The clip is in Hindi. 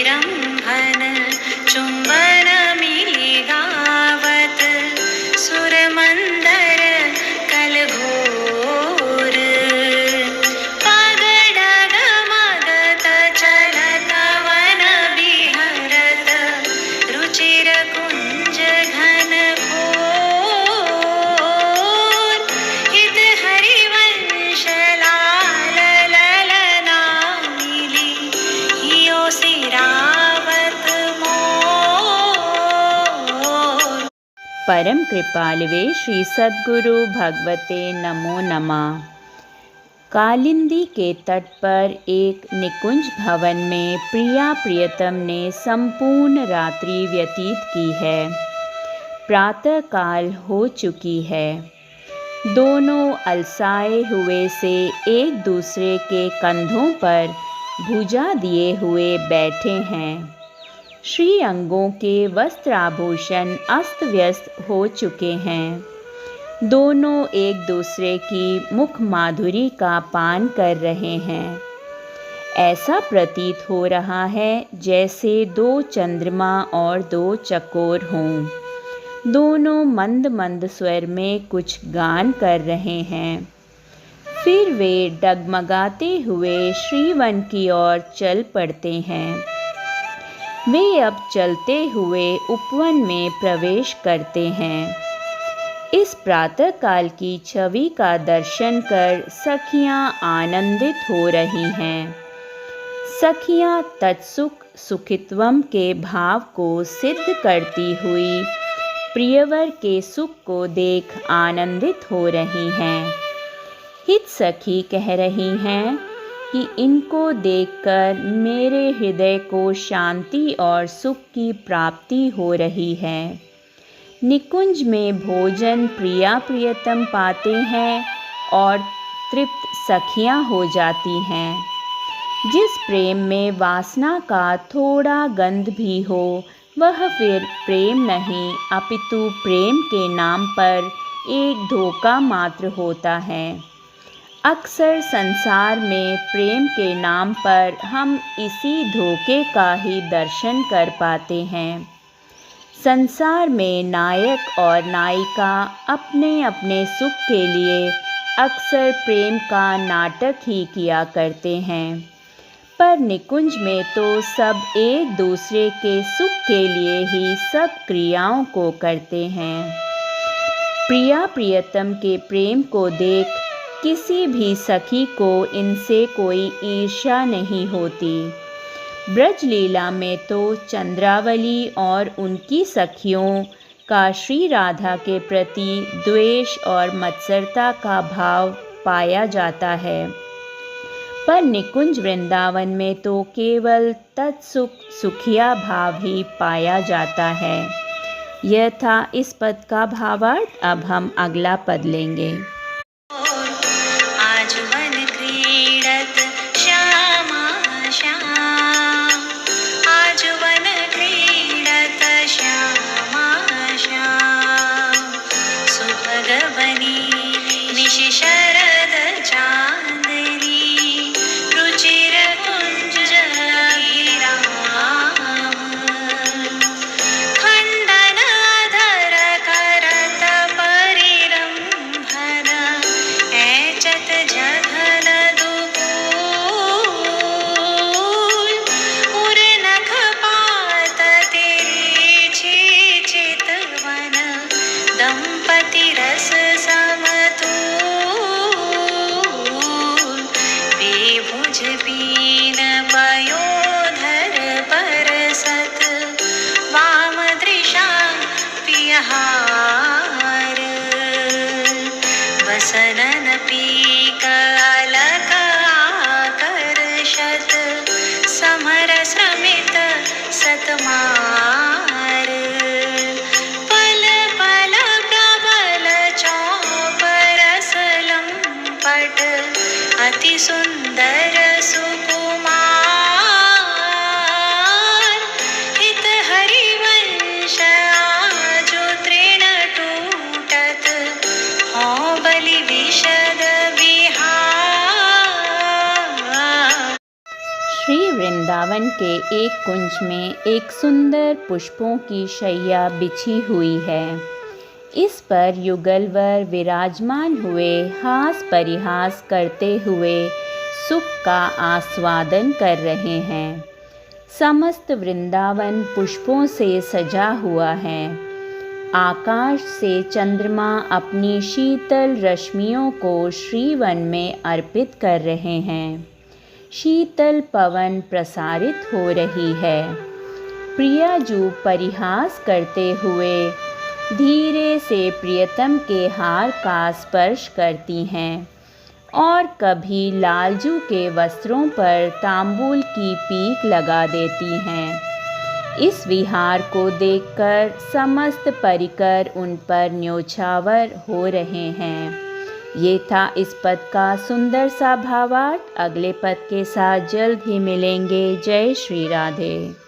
विरंभन चुंबन मिली गावत सुरमंदर कलघोर पगडग मगत चलत वन विहरत रुचिर कुंज घन घोर हित हरिवंश लाल ललना मिली हियो सिरावत मोर। परम कृपालवे श्री सद्गुरु भगवते नमो नमः। कालिंदी के तट पर एक निकुंज भवन में प्रिया प्रियतम ने संपूर्ण रात्रि व्यतीत की है। प्रातः काल हो चुकी है। दोनों अलसाए हुए से एक दूसरे के कंधों पर भुजा दिए हुए बैठे हैं। श्री अंगों के वस्त्राभूषण अस्त व्यस्त हो चुके हैं। दोनों एक दूसरे की मुख माधुरी का पान कर रहे हैं। ऐसा प्रतीत हो रहा है जैसे दो चंद्रमा और दो चकोर हों। दोनों मंद मंद स्वर में कुछ गान कर रहे हैं। फिर वे डगमगाते हुए श्रीवन की ओर चल पड़ते हैं। वे अब चलते हुए उपवन में प्रवेश करते हैं। इस प्रातःकाल की छवि का दर्शन कर सखियां आनंदित हो रही हैं। सखियां तत्सुख सुखित्वम के भाव को सिद्ध करती हुई प्रियवर के सुख को देख आनंदित हो रही हैं। हित सखी कह रही हैं कि इनको देखकर मेरे हृदय को शांति और सुख की प्राप्ति हो रही है। निकुंज में भोजन प्रिया प्रियतम पाते हैं और तृप्त सखियां हो जाती हैं। जिस प्रेम में वासना का थोड़ा गंध भी हो वह फिर प्रेम नहीं अपितु प्रेम के नाम पर एक धोखा मात्र होता है। अक्सर संसार में प्रेम के नाम पर हम इसी धोखे का ही दर्शन कर पाते हैं। संसार में नायक और नायिका अपने अपने सुख के लिए अक्सर प्रेम का नाटक ही किया करते हैं, पर निकुंज में तो सब एक दूसरे के सुख के लिए ही सब क्रियाओं को करते हैं। प्रिया प्रियतम के प्रेम को देख किसी भी सखी को इनसे कोई ईर्ष्या नहीं होती। ब्रजलीला में तो चंद्रावली और उनकी सखियों का श्री राधा के प्रति द्वेष और मत्सरता का भाव पाया जाता है, पर निकुंज वृंदावन में तो केवल तत्सुख सुखिया भाव ही पाया जाता है। यह था इस पद का भावार्थ। अब हम अगला पद लेंगे। आज वन क्रीडत श्यामा श्याम, आज वन क्रीडत श्यामा श्याम, सुभग बनी निशि शरद चांदनी, रुचिर कुंज अभिराम, खंडन अधर करत परिरंभन, ऐचत जघन दुकूल, उर नख पात तिरछी चितवन, दंपति रस समतूल, बेभुज पीन पयोधर परसत, वाम दृशा पियहार, वसनन पीक अलक आकर्षत, समर श्रमित सतमार, पल पल प्रबल चौपरस लंपट, अति सुंदर सुकुमार, हित हरिवंश आजो तृण टूटत, हों बलि विशद विहार। श्री वृंदावन वृंदावन के एक कुंज में एक सुंदर पुष्पों की शैया बिछी हुई है। इस पर युगलवर विराजमान हुए हास परिहास करते हुए सुख का आस्वादन कर रहे हैं। समस्त वृंदावन पुष्पों से सजा हुआ है। आकाश से चंद्रमा अपनी शीतल रश्मियों को श्रीवन में अर्पित कर रहे हैं। शीतल पवन प्रसारित हो रही है। प्रियाजू परिहास करते हुए धीरे से प्रियतम के हार का स्पर्श करती हैं और कभी लालजू के वस्त्रों पर तांबूल की पीक लगा देती हैं। इस विहार को देखकर समस्त परिकर उन पर न्योछावर हो रहे हैं। ये था इस पद का सुंदर सा भावार्थ। अगले पद के साथ जल्द ही मिलेंगे। जय श्री राधे।